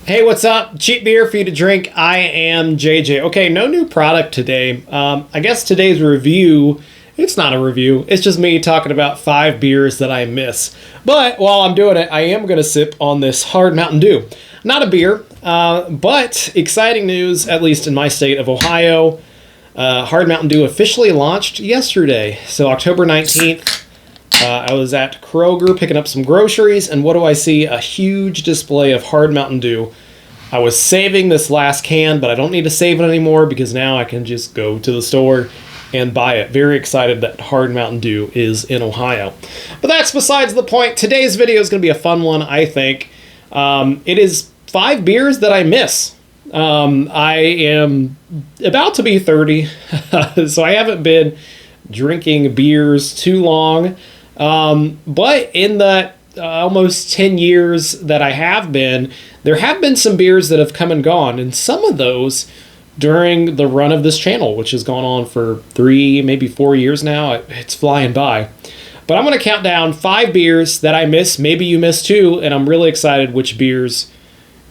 Hey, what's up? Cheap beer for you to drink. I am JJ. Okay, no new product today. I guess today's review, it's not a review. It's just me talking about 5 beers that I miss. But while I'm doing it, I am going to sip on this hard Mountain Dew. Not a beer, but exciting news, at least in my state of Ohio. Hard Mountain Dew officially launched yesterday. So October 19th. I was at Kroger picking up some groceries, and what do I see? A huge display of Hard Mountain Dew. I was saving this last can, but I don't need to save it anymore because now I can just go to the store and buy it. Very excited that Hard Mountain Dew is in Ohio. But that's besides the point. Today's video is going to be a fun one, I think. It is 5 beers that I miss. I am about to be 30, so I haven't been drinking beers too long. But in the almost 10 years that I have been, there have been some beers that have come and gone, and some of those during the run of this channel, which has gone on for 3, maybe 4 years now. It's flying by. But I'm going to count down 5 beers that I miss. Maybe you miss too, and I'm really excited which beers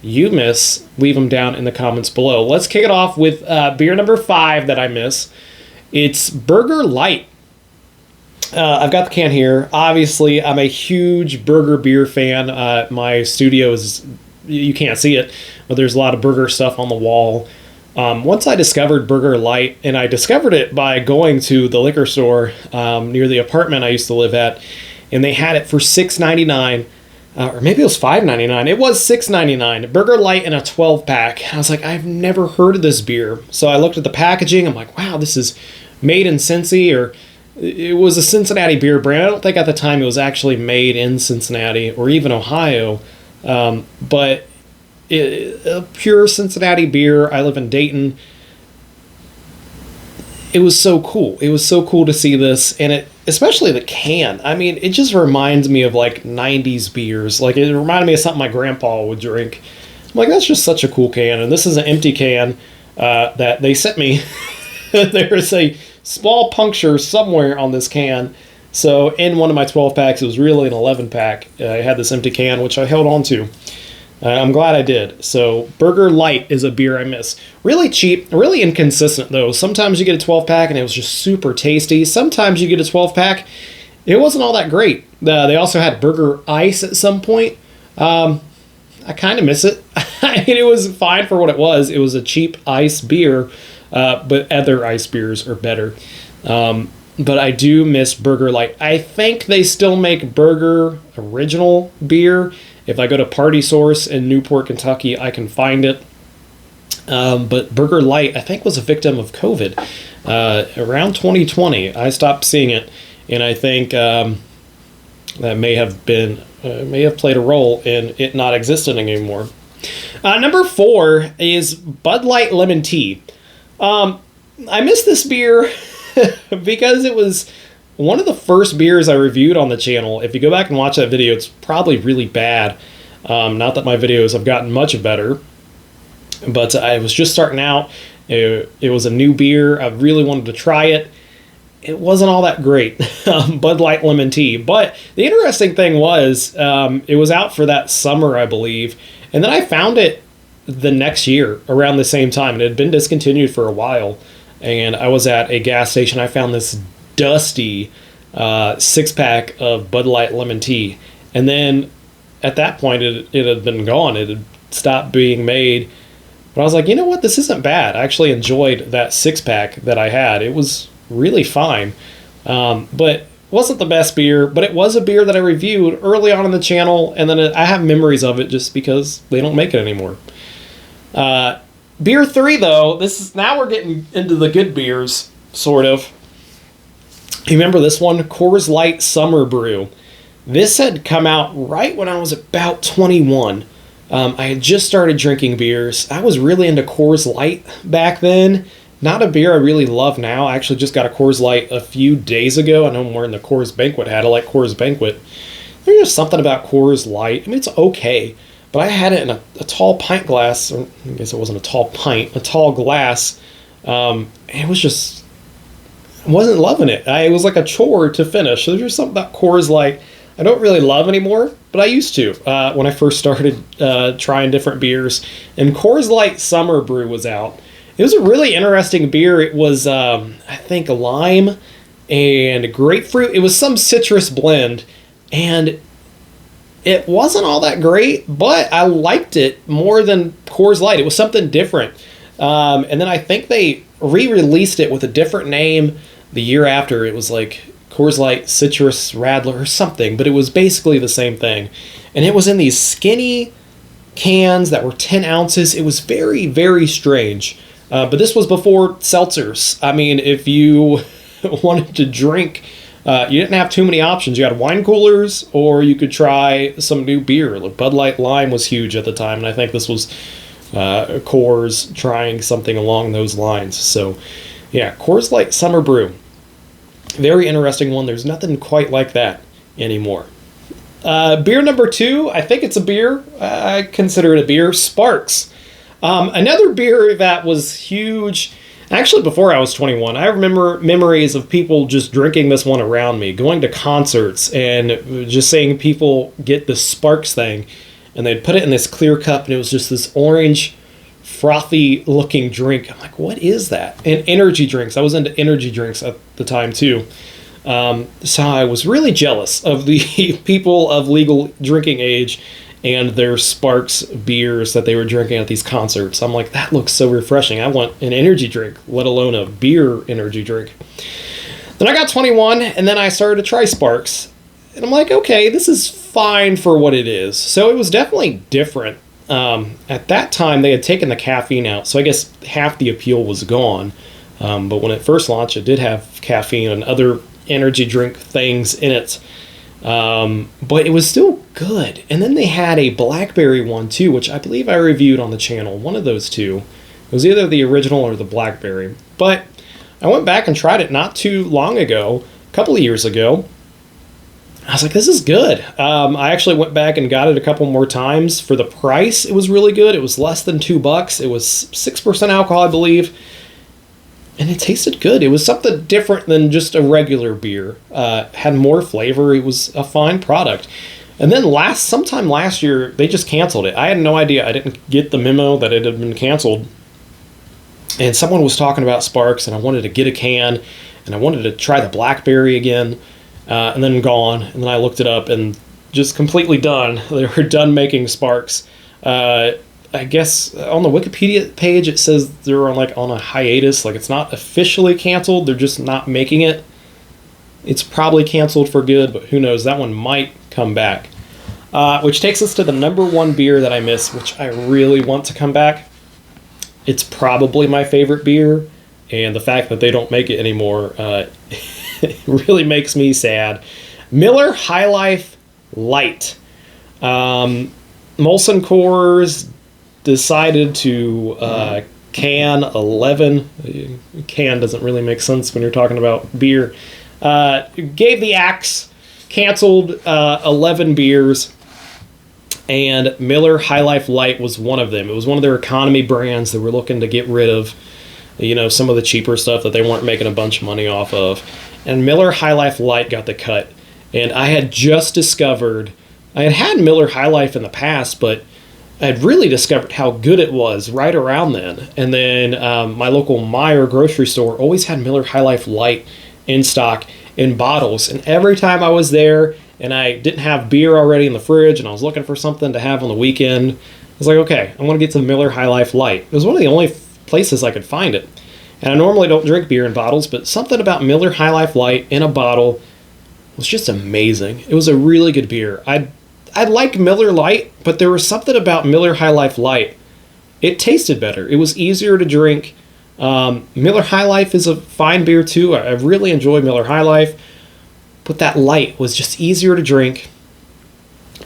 you miss. Leave them down in the comments below. Let's kick it off with beer number 5 that I miss. It's Burger Light. I've got the can here. Obviously, I'm a huge burger beer fan. My studio is, you can't see it, but there's a lot of burger stuff on the wall. Once I discovered Burger Light, and I discovered it by going to the liquor store near the apartment I used to live at, and they had it for $6.99, or maybe it was $5.99. It was $6.99. Burger Light in a 12-pack. I was like, I've never heard of this beer. So I looked at the packaging. I'm like, wow, this is made in Cincy, or it was a Cincinnati beer brand. I don't think at the time it was actually made in Cincinnati or even Ohio, but a pure Cincinnati beer. I live in Dayton. It was so cool. It was so cool to see this, and it, especially the can. I mean, it just reminds me of like 90s beers. Like, it reminded me of something my grandpa would drink. I'm like, that's just such a cool can. And this is an empty can that they sent me. There is a small puncture somewhere on this can. So in one of my 12 packs, it was really an 11 pack. I had this empty can, which I held on to. I'm glad I did. So Burger Light is a beer I miss. Really cheap, really inconsistent though. Sometimes you get a 12 pack and it was just super tasty. Sometimes you get a 12 pack, it wasn't all that great. They also had Burger Ice at some point. I kind of miss it. I mean, it was fine for what it was. It was a cheap ice beer. But other ice beers are better. But I do miss Burger Light. I think they still make Burger Original beer. If I go to Party Source in Newport, Kentucky, I can find it. But Burger Light, I think, was a victim of COVID. Around 2020, I stopped seeing it. And I think that may have played a role in it not existing anymore. Number 4 is Bud Light Lemon Tea. I miss this beer because it was one of the first beers I reviewed on the channel. If you go back and watch that video, it's probably really bad. Not that my videos have gotten much better, but I was just starting out. It was a new beer. I really wanted to try it. It wasn't all that great, Bud Light Lemon Tea. But the interesting thing was, it was out for that summer, I believe, and then I found it the next year around the same time. It had been discontinued for a while, and I was at a gas station. I found this dusty 6-pack of Bud Light Lemon Tea, and then at that point it had been gone. It had stopped being made. But I was like, you know what, this isn't bad. I actually enjoyed that 6-pack that I had. It was really fine, but it wasn't the best beer. But it was a beer that I reviewed early on in the channel, and then I have memories of it just because they don't make it anymore. Beer 3, though, now we're getting into the good beers, sort of. You remember this one? Coors Light Summer Brew. This had come out right when I was about 21. I had just started drinking beers. I was really into Coors Light back then. Not a beer I really love now. I actually just got a Coors Light a few days ago. I know I'm wearing the Coors Banquet hat. I like Coors Banquet. There's just something about Coors Light. I mean, it's okay. But I had it in a tall pint glass, or I guess it wasn't a tall pint, a tall glass. And it was just, I wasn't loving it. It was like a chore to finish. So there's just something about Coors Light I don't really love anymore, but I used to when I first started trying different beers. And Coors Light Summer Brew was out. It was a really interesting beer. It was, I think, lime and grapefruit. It was some citrus blend, and it wasn't all that great, but I liked it more than Coors Light. It was something different. And then I think they re-released it with a different name the year after. It was like Coors Light Citrus Radler or something, but it was basically the same thing. And it was in these skinny cans that were 10 ounces. It was very, very strange. But this was before seltzers. I mean, if you wanted to drink, you didn't have too many options. You had wine coolers, or you could try some new beer. Like Bud Light Lime was huge at the time, and I think this was Coors trying something along those lines. So, yeah, Coors Light Summer Brew. Very interesting one. There's nothing quite like that anymore. Beer number 2, I think it's a beer. I consider it a beer. Sparks. Another beer that was huge, actually before I was 21. I remember memories of people just drinking this one around me, going to concerts and just seeing people get the Sparks thing, and they'd put it in this clear cup, and it was just this orange, frothy looking drink. I'm like, what is that? And energy drinks. I was into energy drinks at the time too. So I was really jealous of the people of legal drinking age and their Sparks beers that they were drinking at these concerts. I'm like, that looks so refreshing. I want an energy drink, let alone a beer energy drink. Then I got 21, and then I started to try Sparks. And I'm like, okay, this is fine for what it is. So it was definitely different. At that time, they had taken the caffeine out, so I guess half the appeal was gone. But when it first launched, it did have caffeine and other energy drink things in it. But it was still good. And then they had a blackberry one too, which I believe I reviewed on the channel. One of those two. It was either the original or the blackberry. But I went back and tried it not too long ago, a couple of years ago. I was like, this is good. I actually went back and got it a couple more times. For the price, it was really good. It was less than $2. It was 6% alcohol, I believe. And it tasted good. It was something different than just a regular beer. Had more flavor. It was a fine product. And then sometime last year, they just canceled it. I had no idea. I didn't get the memo that it had been canceled. And someone was talking about Sparks, and I wanted to get a can, and I wanted to try the blackberry again, and then gone. And then I looked it up, and just completely done. They were done making Sparks. I guess on the Wikipedia page it says they're on a hiatus. Like, it's not officially canceled. They're just not making it. It's probably canceled for good, but who knows? That one might come back. Which takes us to the number 1 beer that I miss, which I really want to come back. It's probably my favorite beer, and the fact that they don't make it anymore it really makes me sad. Miller High Life Light. Molson Coors decided to can 11. Can doesn't really make sense when you're talking about beer. Gave the axe, canceled 11 beers, and Miller High Life Light was one of them. It was one of their economy brands that were looking to get rid of, some of the cheaper stuff that they weren't making a bunch of money off of. And Miller High Life Light got the cut. And I had just discovered, I had Miller High Life in the past, but I had really discovered how good it was right around then. And then my local Meijer grocery store always had Miller High Life Light in stock in bottles. And every time I was there and I didn't have beer already in the fridge and I was looking for something to have on the weekend, I was like, okay, I'm going to get some Miller High Life Light. It was one of the only places I could find it. And I normally don't drink beer in bottles, but something about Miller High Life Light in a bottle was just amazing. It was a really good beer. I like Miller Lite, but there was something about Miller High Life Light. It tasted better. It was easier to drink. Miller High Life is a fine beer too. I really enjoy Miller High Life, but that light was just easier to drink.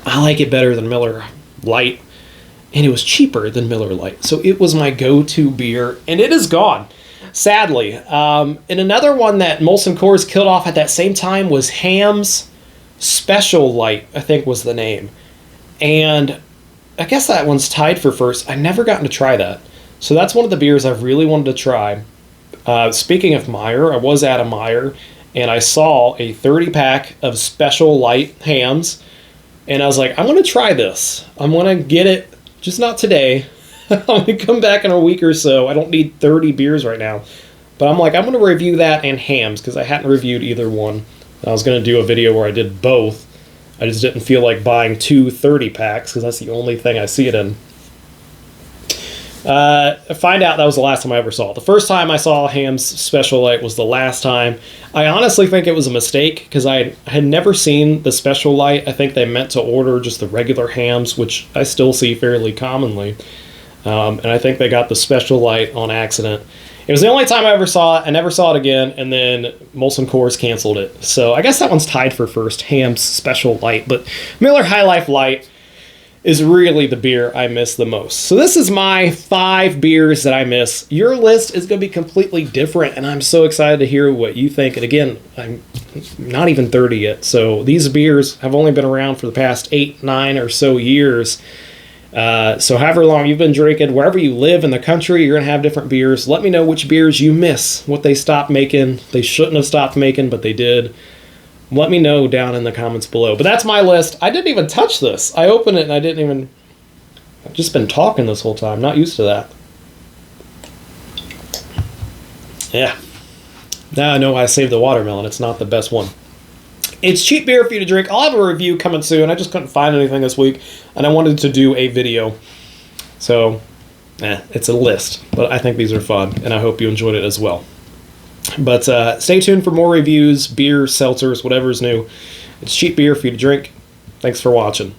I like it better than Miller Lite, and it was cheaper than Miller Lite. So it was my go-to beer, and it is gone, sadly. And another one that Molson Coors killed off at that same time was Ham's Special Light, I think was the name. And I guess that one's tied for first. I never gotten to try that. So that's one of the beers I've really wanted to try. Speaking of Meijer, I was at a Meijer, and I saw a 30-pack of Special Light hams, and I was like, I'm going to try this. I'm going to get it, just not today. I'm going to come back in a week or so. I don't need 30 beers right now. But I'm like, I'm going to review that and hams, because I hadn't reviewed either one. I was going to do a video where I did both. I just didn't feel like buying two 30-packs, because that's the only thing I see it in. Find out that was the last time I ever saw it. The first time I saw Ham's Special Light was the last time. I honestly think it was a mistake, because I had never seen the Special Light. I think they meant to order just the regular hams, which I still see fairly commonly. And I think they got the Special Light on accident. It was the only time I ever saw it. I never saw it again, and then Molson Coors canceled it. So I guess that one's tied for first, Ham's Special Light. But Miller High Life Light is really the beer I miss the most. So this is my 5 beers that I miss. Your list is going to be completely different, and I'm so excited to hear what you think. And again, I'm not even 30 yet, so these beers have only been around for the past 8, 9 or so years. So however long you've been drinking, wherever you live in the country, you're going to have different beers. Let me know which beers you miss, what they stopped making. They shouldn't have stopped making, but they did. Let me know down in the comments below. But that's my list. I didn't even touch this. I opened it and I didn't even... I've just been talking this whole time. Not used to that. Yeah. Now I know I saved the watermelon. It's not the best one. It's cheap beer for you to drink. I'll have a review coming soon. I just couldn't find anything this week, and I wanted to do a video. So, it's a list. But I think these are fun, and I hope you enjoyed it as well. But stay tuned for more reviews, beer, seltzers, whatever's new. It's cheap beer for you to drink. Thanks for watching.